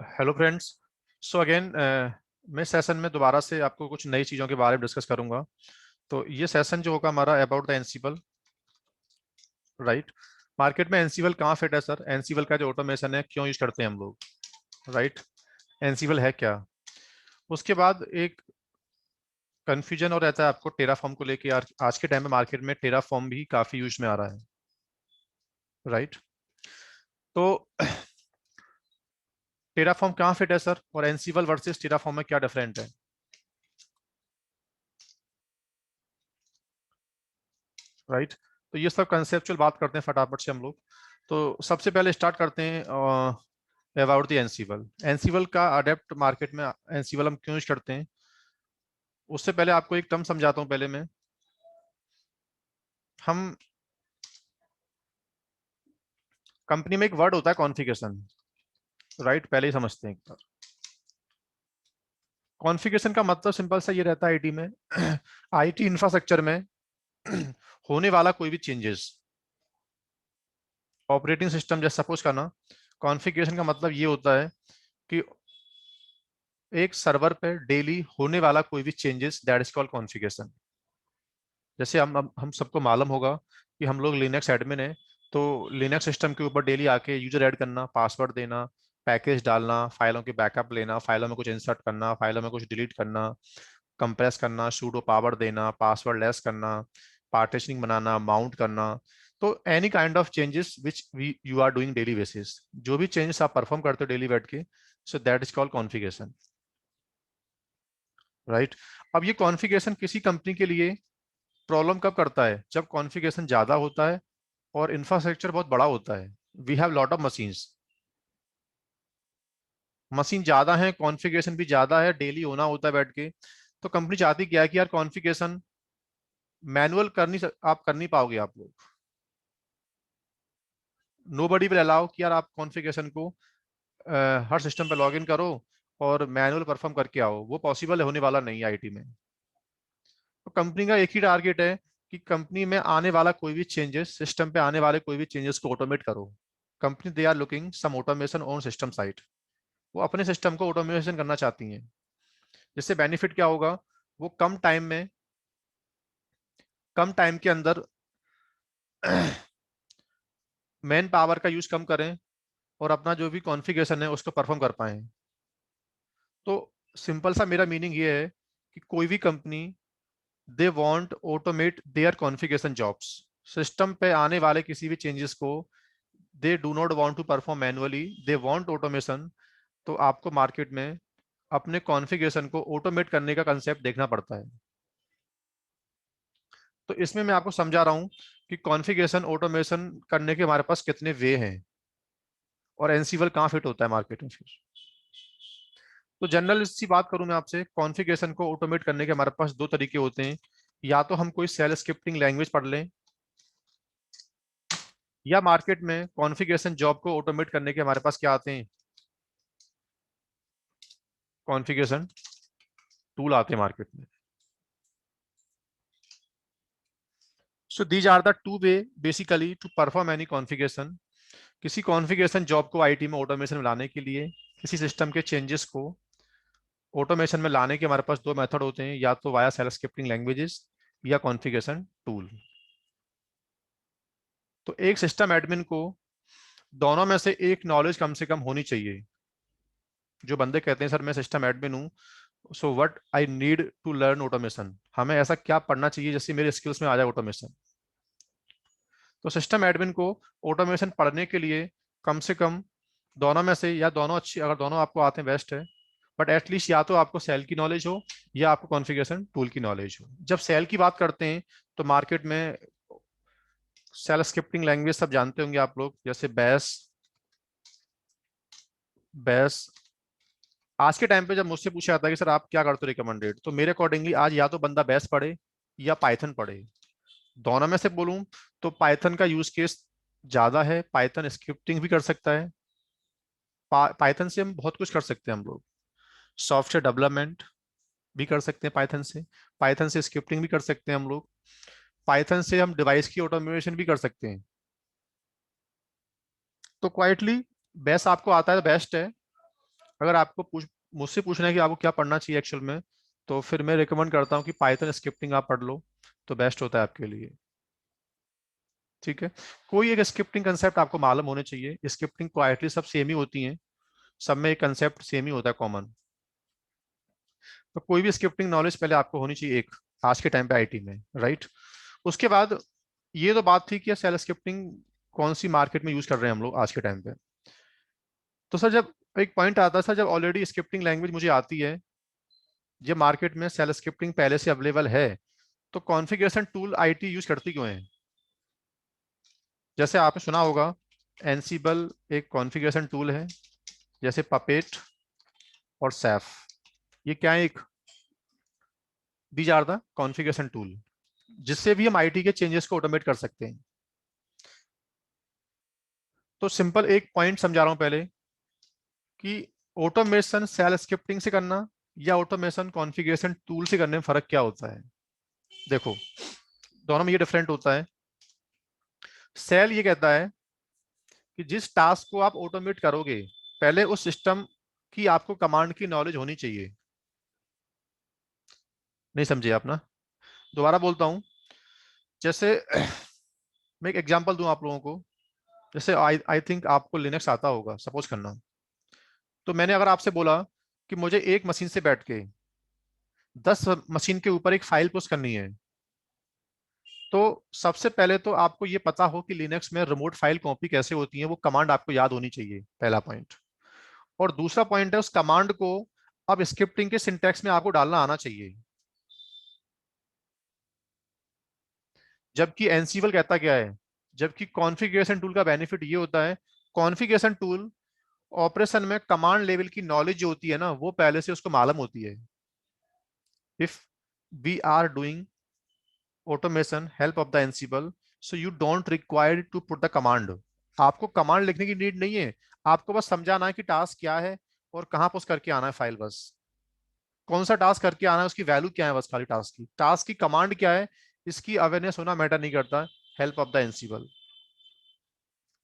Hello friends. So again मैं session में दोबारा से आपको कुछ नई चीज़ों के बारे में डिस्कस करूंगा। तो ये सेशन जो होगा हमारा about the Ansible, right. Market में एनसीबल कहाँ फिट है सर? एनसीबल का जो ऑटोमेशन है क्यों यूज करते हैं हम लोग, राइट। एनसीबल है क्या? उसके बाद एक कन्फ्यूजन और रहता है आपको टेराफॉर्म को लेके। यार आज के टाइम में मार्केट में टेराफॉर्म भी काफ़ी यूज में आ रहा है, राइट। तो टेराफॉर्म कहाँ फिट है सर, और एनसीबल वर्सेस टेराफॉर्म में क्या डिफरेंट है, राइट। तो ये सब कंसेप्चुअल बात करते हैं फटाफट से हम लोग। तो सबसे पहले स्टार्ट करते हैं अबाउट द एनसीबल। एनसीबल का अडेप्ट मार्केट में एनसीबल हम क्यों यूज करते हैं, उससे पहले आपको एक टर्म समझाता हूँ। पहले मैं हम कंपनी में एक वर्ड होता है कॉन्फ़िगरेशन, राइट। पहले ही समझते हैं एक बार। कॉन्फ़िगरेशन का मतलब सिंपल सा ये रहता है आईटी में आईटी इंफ्रास्ट्रक्चर में होने वाला कोई भी चेंजेस, ऑपरेटिंग सिस्टम जैसे सपोज करना। कॉन्फ़िगरेशन का मतलब ये होता है कि एक सर्वर पे डेली होने वाला कोई भी changes, that is called configuration. जैसे हम सबको मालूम होगा कि हम लोग लिनक्स एडमिन है। तो लिनक्स सिस्टम के ऊपर डेली आके यूजर ऐड करना, पासवर्ड देना, पैकेज डालना, फाइलों के बैकअप लेना, फाइलों में कुछ इंसर्ट करना, फाइलों में कुछ डिलीट करना, कंप्रेस करना, सूडो पावर देना, पासवर्ड लेस करना, पार्टीशनिंग बनाना, माउंट करना। तो any kind of changes which we you are doing daily basis, जो भी चेंजेस आप परफॉर्म करते हो डेली बैठ के, so that is called configuration, right. अब ये कॉन्फ़िगरेशन किसी कंपनी के लिए प्रॉब्लम कब करता है? जब कॉन्फ़िगरेशन ज्यादा होता है और इंफ्रास्ट्रक्चर बहुत बड़ा होता है। We have lot of machines, machine ज्यादा है, कॉन्फ़िगरेशन भी ज्यादा है, डेली होना होता है बैठ के। तो कंपनी चाहती क्या है कि यार कॉन्फ़िगरेशन मैनुअल आप कर नहीं पाओगे आप लोग। नो बडी विल अलाउ कि यार आप कॉन्फ़िगरेशन को हर सिस्टम पे लॉग इन करो और मैनुअल परफॉर्म करके आओ। वो पॉसिबल होने वाला नहीं है आईटी में। तो कंपनी का एक ही टारगेट है कि कंपनी में आने वाला कोई भी चेंजेस, सिस्टम पे आने वाले कोई भी चेंजेस को ऑटोमेट करो। Company they are looking some automation on system side. वो अपने सिस्टम को ऑटोमेशन करना चाहती हैं। जिससे बेनिफिट क्या होगा? वो कम टाइम के अंदर मैन पावर का यूज कम करें और अपना जो भी कॉन्फ़िगरेशन है उसको परफॉर्म कर पाए। तो सिंपल सा मेरा मीनिंग ये है कि कोई भी company, they want automate their configuration jobs. System पे आने वाले किसी भी चेंजेस को they do not want to perform manually, they want automation. तो आपको मार्केट में अपने कॉन्फ़िगरेशन को ऑटोमेट करने का कंसेप्ट देखना पड़ता है। तो इसमें मैं आपको समझा रहा हूँ कि कॉन्फ़िगरेशन ऑटोमेशन करने के हमारे पास कितने वे हैं और एनसीबल कहाँ फिट होता है मार्केट में फिर। तो जनरल सी बात करूं मैं आपसे, कॉन्फ़िगरेशन को ऑटोमेट करने के हमारे पास दो तरीके होते हैं। या तो हम कोई सेल स्क्रिप्टिंग लैंग्वेज पढ़ लें, या मार्केट में कॉन्फ़िगरेशन जॉब को ऑटोमेट करने के हमारे पास क्या आते हैं, कॉन्फ़िगरेशन टूल आते हैं मार्केट में। So these are the two way basically to perform any configuration. किसी कॉन्फ़िगरेशन जॉब को आईटी में ऑटोमेशन में लाने के लिए, किसी सिस्टम के चेंजेस को ऑटोमेशन में लाने के हमारे पास दो मेथड होते हैं, या तो वाया सेल स्क्रिप्टिंग लैंग्वेजेस या कॉन्फ़िगरेशन टूल। तो एक सिस्टम एडमिन को दोनों में से एक नॉलेज कम से कम होनी चाहिए। जो बंदे कहते हैं सर मैं सिस्टम एडमिन हूँ, so what I need to learn automation, हमें ऐसा क्या पढ़ना चाहिए जिससे मेरे स्किल्स में आ जाए ऑटोमेशन। तो सिस्टम एडमिन को ऑटोमेशन पढ़ने के लिए कम से कम दोनों में से, या दोनों अच्छी, अगर दोनों आपको आते हैं बेस्ट है, बट एटलीस्ट या तो आपको सेल की नॉलेज हो या आपको कॉन्फ़िगरेशन टूल की नॉलेज हो। जब सेल की बात करते हैं तो मार्केट में सेल स्क्रिप्टिंग लैंग्वेज सब जानते होंगे आप लोग, जैसे बैस। बैस आज के टाइम पे जब मुझसे पूछा जाता है कि सर आप क्या करते हो रिकमेंडेड, तो मेरे अकॉर्डिंगली आज या तो बंदा बेस पढ़े या पाइथन पढ़े। दोनों में से बोलूं तो पाइथन का यूज केस ज्यादा है। पाइथन स्क्रिप्टिंग भी कर सकता है। पाइथन से हम बहुत कुछ कर सकते हैं हम लोग। सॉफ्टवेयर डेवलपमेंट भी कर सकते हैं पाइथन से। पाइथन से स्क्रिप्टिंग भी कर सकते हैं हम लोग। पाइथन से हम डिवाइस की ऑटोमेशन भी कर सकते हैं। तो क्वाइटली बेस आपको आता है बेस्ट है। अगर आपको मुझसे पूछना है कि आपको क्या पढ़ना चाहिए एक्चुअल में, तो फिर मैं रिकमेंड करता हूँ कि पाइथन स्क्रिप्टिंग आप पढ़ लो, तो बेस्ट होता है आपके लिए। ठीक है, कोई एक स्क्रिप्टिंग कंसेप्ट आपको मालूम होने चाहिए। स्क्रिप्टिंग क्वाइटली सब सेम ही होती हैं, सब में एक कंसेप्ट सेम ही होता है, कॉमन। तो कोई भी स्क्रिप्टिंग नॉलेज पहले आपको होनी चाहिए एक, आज के टाइम पे आईटी में, राइट। उसके बाद ये तो बात थी कि सेल स्क्रिप्टिंग कौन सी मार्केट में यूज कर रहे हैं हम लोग आज के टाइम पे। तो सर जब एक पॉइंट आता है सर, जब ऑलरेडी स्क्रिप्टिंग लैंग्वेज मुझे आती है, ये मार्केट में सेल स्क्रिप्टिंग पहले से अवेलेबल है, तो कॉन्फ़िगरेशन टूल आईटी यूज करती क्यों है? जैसे आपने सुना होगा, एनसीबल एक कॉन्फ़िगरेशन टूल है, जैसे पपेट और सैफ, ये क्या है, एक these are the configuration tool, जिससे भी हम आईटी के चेंजेस को ऑटोमेट कर सकते हैं। तो सिंपल एक पॉइंट समझा रहा हूं पहले, कि ऑटोमेशन सेल स्क्रिप्टिंग से करना या ऑटोमेशन कॉन्फ़िगरेशन टूल से करने में फर्क क्या होता है। देखो, दोनों में ये डिफरेंट होता है। सेल ये कहता है कि जिस टास्क को आप ऑटोमेट करोगे, पहले उस सिस्टम की आपको कमांड की नॉलेज होनी चाहिए। नहीं समझे आप ना? दोबारा बोलता हूं, जैसे मैं एक एग्जांपल दूं आप लोगों को। जैसे आई आई थिंक आपको लिनक्स आता होगा, सपोज करना। तो मैंने अगर आपसे बोला कि मुझे एक मशीन से बैठ के 10 मशीन के ऊपर एक फाइल पुश करनी है, तो सबसे पहले तो आपको ये पता हो कि लिनक्स में रिमोट फाइल कॉपी कैसे होती है, वो कमांड आपको याद होनी चाहिए, पहला पॉइंट। और दूसरा पॉइंट है, उस कमांड को अब स्क्रिप्टिंग के सिंटैक्स में आपको डालना आना चाहिए। जबकि एनसीबल कहता क्या है, जबकि कॉन्फ़िगरेशन टूल का बेनिफिट ये होता है, कॉन्फ़िगरेशन टूल ऑपरेशन में कमांड लेवल की नॉलेज जो होती है ना, वो पहले से उसको मालूम होती है। If we are doing automation help of the Ansible, so you don't require to put the command. आपको कमांड लिखने की नीड नहीं है, आपको बस समझाना है कि टास्क क्या है और कहाँ पुश करके आना है फाइल, बस कौन सा टास्क करके आना है, उसकी वैल्यू क्या है, बस खाली टास्क की कमांड क्या है, इसकी अवेयरनेस होना मैटर नहीं करता। हेल्प ऑफ द एनसीबल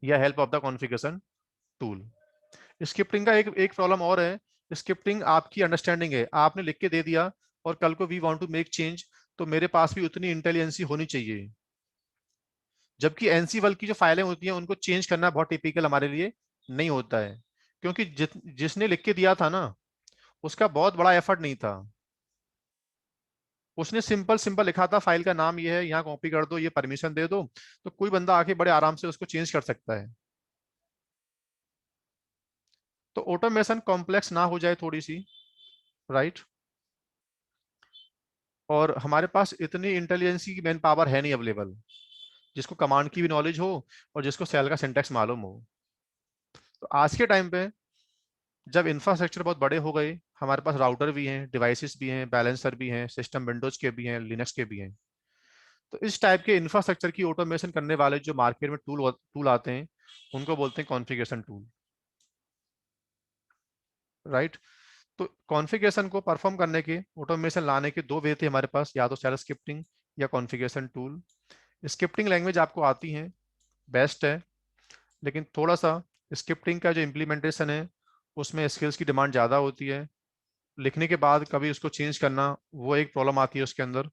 या help of the configuration tool. Scripting का एक एक प्रॉब्लम और है, स्क्रिप्टिंग आपकी अंडरस्टैंडिंग है, आपने लिख के दे दिया और कल को we want to make change, तो मेरे पास भी उतनी इंटेलिजेंसी होनी चाहिए। जबकि एनसीबल की जो फाइलें होती हैं, उनको चेंज करना बहुत टिपिकल हमारे लिए नहीं होता है, क्योंकि जिसने लिख के दिया था ना, उसका बहुत बड़ा एफर्ट नहीं था। उसने सिंपल सिंपल लिखा था, फाइल का नाम ये है, यहाँ कॉपी कर दो, ये परमिशन दे दो, तो कोई बंदा आके बड़े आराम से उसको चेंज कर सकता है। तो ऑटोमेशन कॉम्प्लेक्स ना हो जाए थोड़ी सी, राइट। और हमारे पास इतनी इंटेलिजेंसी की मैन पावर है नहीं अवेलेबल, जिसको कमांड की भी नॉलेज हो और जिसको सेल का सिंटैक्स मालूम हो। तो आज के टाइम पे जब इंफ्रास्ट्रक्चर बहुत बड़े हो गए, हमारे पास राउटर भी हैं, डिवाइसेस भी हैं, बैलेंसर भी हैं, सिस्टम विंडोज के भी हैं, लिनक्स के भी हैं। तो इस टाइप के इंफ्रास्ट्रक्चर की ऑटोमेशन करने वाले जो मार्केट में टूल टूल आते हैं, उनको बोलते हैं कॉन्फ़िगरेशन टूल, राइट। तो कॉन्फ़िगरेशन को परफॉर्म करने के, ऑटोमेशन लाने के दो वे थे हमारे पास, या तो शेल स्क्रिप्टिंग या कॉन्फ़िगरेशन टूल। स्क्रिप्टिंग लैंग्वेज आपको आती है, बेस्ट है, लेकिन थोड़ा सा स्क्रिप्टिंग का जो इम्प्लीमेंटेशन है, उसमें स्किल्स की डिमांड ज़्यादा होती है। लिखने के बाद कभी उसको चेंज करना, वो एक प्रॉब्लम आती है उसके अंदर।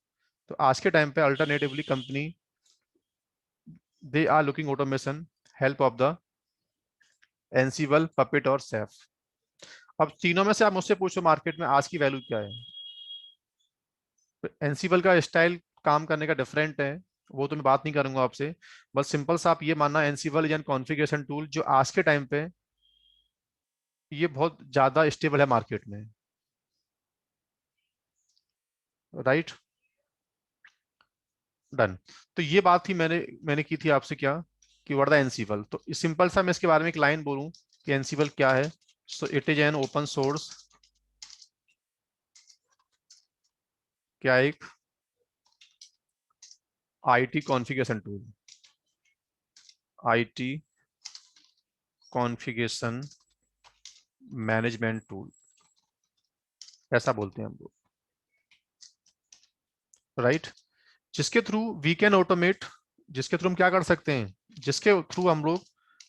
तो आज के टाइम पे alternatively company, they are looking automation help of the Ansible, Puppet और सैफ। अब तीनों में से आप मुझसे पूछो मार्केट में आज की वैल्यू क्या है। एनसीबल का स्टाइल काम करने का डिफरेंट है, वो तो मैं बात नहीं करूंगा आपसे। बस सिंपल सा आप ये मानना, एनसीबल या कॉन्फ़िगरेशन टूल जो आज के टाइम पे ये बहुत ज्यादा स्टेबल है मार्केट में, राइट। डन। तो ये बात थी, मैंने मैंने की थी आपसे क्या, कि व्हाट द एनसीबल। तो सिंपल सा मैं इसके बारे में एक लाइन बोलूं कि एनसीबल क्या है। So it is an open source, क्या, एक IT configuration tool, IT configuration management tool, ऐसा बोलते हैं हम लोग, राइट। जिसके थ्रू वी कैन ऑटोमेट, जिसके थ्रू हम क्या कर सकते हैं, जिसके थ्रू हम लोग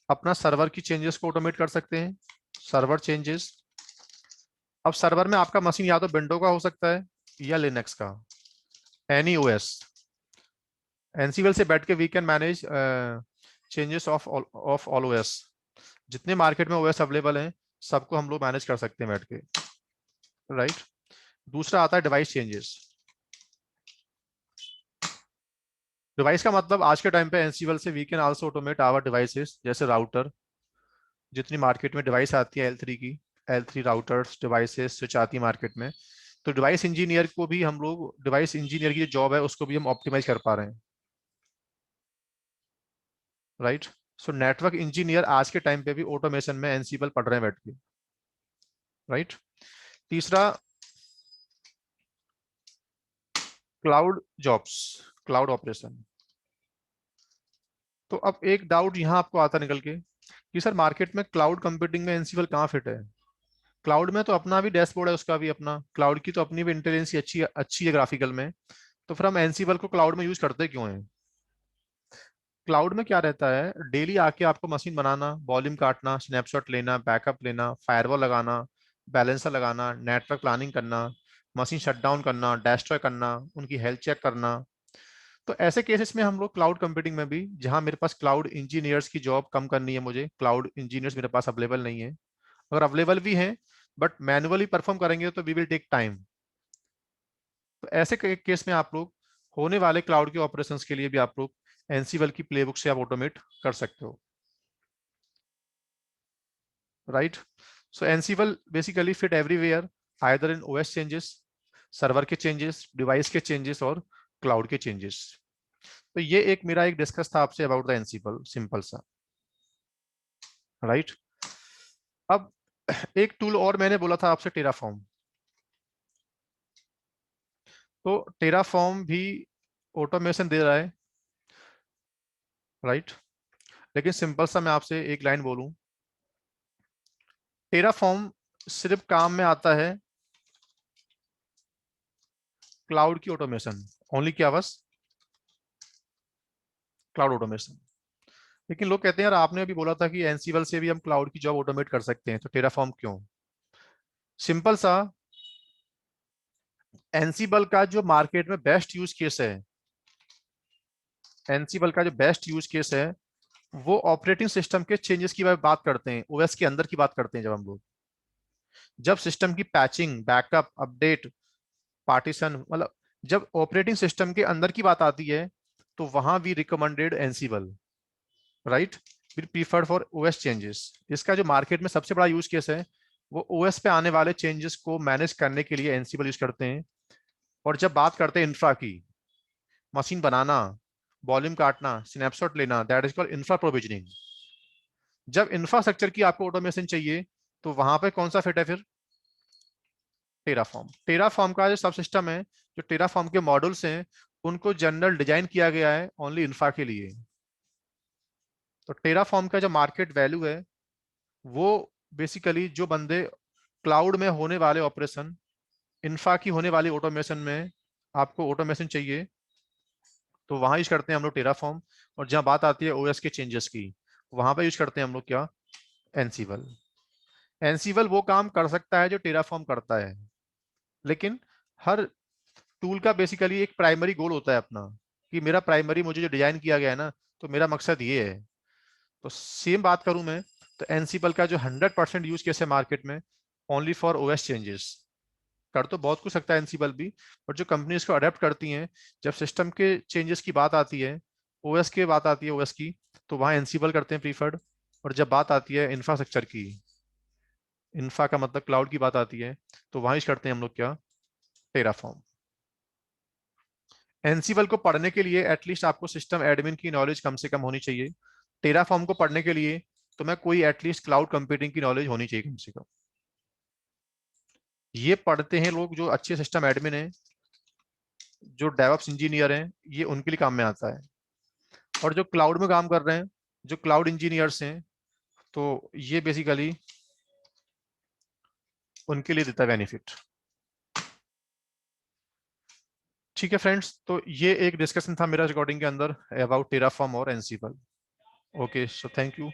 अपना सर्वर की चेंजेस को ऑटोमेट कर सकते हैं, सर्वर चेंजेस, अब सर्वर में आपका मशीन या तो विंडो का हो सकता है या लिनक्स का, एनी ओएस। एनसीबल से बैठ के we can manage changes of all OS. जितने मार्केट में ओएस अवेलेबल हैं सबको हम लोग मैनेज कर सकते हैं बैठ के, राइट। दूसरा आता है डिवाइस चेंजेस। डिवाइस का मतलब आज के टाइम पे एनसीबल से we can also automate our devices, जैसे राउटर, जितनी मार्केट में डिवाइस आती है L3 की, L3 राउटर्स डिवाइसेस स्विच आती है मार्केट में, तो डिवाइस इंजीनियर को भी हम लोग, डिवाइस इंजीनियर की जो जॉब है उसको भी हम ऑप्टिमाइज कर पा रहे हैं, राइट। सो नेटवर्क इंजीनियर आज के टाइम पे भी ऑटोमेशन में एनसीबल पढ़ रहे हैं बैठ के, राइट। तीसरा, क्लाउड जॉब्स, क्लाउड ऑपरेशन। तो अब एक डाउट यहाँ आपको आता निकल के कि सर मार्केट में क्लाउड कंप्यूटिंग में एनसीबल कहाँ फिट है। क्लाउड में तो अपना भी डैशबोर्ड है, उसका भी अपना, क्लाउड की तो अपनी भी इंटेलिजेंस अच्छी अच्छी है ग्राफिकल में, तो फिर हम एनसीबल को क्लाउड में यूज करते क्यों हैं। क्लाउड में क्या रहता है, डेली आके आपको मशीन बनाना, वॉल्यूम काटना, स्नैपशॉट लेना, बैकअप लेना, फायरवॉल लगाना, बैलेंसर लगाना, नेटवर्क प्लानिंग करना, मशीन शटडाउन करना, डेस्ट्रॉय करना, उनकी हेल्थ चेक करना। तो ऐसे केसेस में हम लोग क्लाउड कंप्यूटिंग में भी, जहां मेरे पास क्लाउड इंजीनियर्स की जॉब कम करनी है, मुझे क्लाउड इंजीनियर्स मेरे पास अवेलेबल नहीं है, अगर अवेलेबल भी हैं बट मैनुअली परफॉर्म करेंगे तो वी विल टेक टाइम। तो ऐसे केस में आप लोग होने वाले क्लाउड के ऑपरेशंस के लिए भी आप लोग एनसीबल की प्लेबुक से आप ऑटोमेट कर सकते हो, right. So Ansible basically fit everywhere, either in OS changes, server के चेंजेस, डिवाइस के चेंजेस और क्लाउड के चेंजेस। तो ये एक मेरा एक डिस्कस था आपसे अबाउट द एनसीबल, सिंपल सा, राइट। अब एक टूल और मैंने बोला था आपसे, टेराफॉर्म। तो टेराफॉर्म भी ऑटोमेशन दे रहा है, राइट। लेकिन सिंपल सा मैं आपसे एक लाइन बोलूं, टेराफॉर्म सिर्फ काम में आता है क्लाउड की ऑटोमेशन, ओनली, क्या बस क्लाउड ऑटोमेशन। लेकिन लोग कहते हैं यार आपने अभी बोला था कि एनसीबल से भी हम क्लाउड की जॉब ऑटोमेट कर सकते हैं, तो टेराफॉर्म क्यों। सिंपल सा, एनसीबल का जो मार्केट में बेस्ट यूज केस है, एनसीबल का जो बेस्ट यूज केस है वो ऑपरेटिंग सिस्टम के चेंजेस की बात करते हैं, ओएस के अंदर की बात करते हैं। जब हम लोग, जब सिस्टम की पैचिंग, बैकअप, अपडेट, पार्टीशन, मतलब जब ऑपरेटिंग सिस्टम के अंदर की बात आती है तो वहां भी रिकमेंडेड एनसीबल, राइट, फिर प्रीफर्ड फॉर ओएस चेंजेस। इसका जो मार्केट में सबसे बड़ा यूज केस है वो ओएस पे आने वाले चेंजेस को मैनेज करने के लिए एनसीबल यूज करते हैं। और जब बात करते हैं इंफ्रा की, मशीन बनाना, वॉल्यूम काटना, स्नैपशॉट लेना, that is called infra provisioning. जब इंफ्रास्ट्रक्चर की आपको ऑटोमेशन चाहिए तो वहां पे कौन सा फिट है फिर, टेराफॉर्म। टेराफॉर्म का जो सब सिस्टम है, जो टेराफॉर्म के मॉड्यूल्स हैं, उनको जनरल डिजाइन किया गया है ओनली इंफ्रा के लिए। तो टेराफॉर्म का जो मार्केट वैल्यू है वो बेसिकली जो बंदे क्लाउड में होने वाले ऑपरेशन, इंफ्रा की होने वाली ऑटोमेशन में आपको ऑटोमेशन चाहिए तो वहां यूज करते हैं हम लोग टेराफॉर्म। और जहां बात आती है ओएस के चेंजेस की, वहां पे यूज करते हैं हम लोग क्या, एनसीबल। एनसीबल वो काम कर सकता है जो टेराफॉर्म करता है, लेकिन हर टूल का बेसिकली एक प्राइमरी गोल होता है अपना, कि मेरा प्राइमरी मुझे जो डिजाइन किया गया है ना, तो मेरा मकसद ये है। तो सेम बात करूं मैं, तो एनसीबल का जो 100% यूज केस है मार्केट में, ओनली फॉर ओएस चेंजेस। कर तो बहुत कुछ सकता है एनसीबल भी, बट जो कंपनी इसको अडेप्ट करती हैं, जब सिस्टम के चेंजेस की बात आती है, ओएस की बात आती है, ओएस की, तो वहाँ एनसीबल करते हैं प्रीफर्ड। और जब बात आती है इंफ्रास्ट्रक्चर की, इंफ्रा का मतलब क्लाउड की बात आती है, तो वहाँ यूज करते हैं हम लोग क्या, टेराफॉर्म। एनसीबल को पढ़ने के लिए एटलीस्ट आपको सिस्टम एडमिन की नॉलेज कम से कम होनी चाहिए। टेराफॉर्म को पढ़ने के लिए तो मैं कोई एटलीस्ट क्लाउड कंप्यूटिंग की नॉलेज होनी चाहिए कम से कम। ये पढ़ते हैं लोग जो अच्छे सिस्टम एडमिन हैं, जो डेवऑप्स इंजीनियर हैं, ये उनके लिए काम में आता है। और जो क्लाउड में काम कर रहे हैं, जो क्लाउड इंजीनियर्स हैं, तो ये बेसिकली उनके लिए देता है बेनिफिट। ठीक है फ्रेंड्स, तो ये एक डिस्कशन था मेरा रिकॉर्डिंग के अंदर अबाउट टेराफॉर्म और Ansible. Okay, so thank you.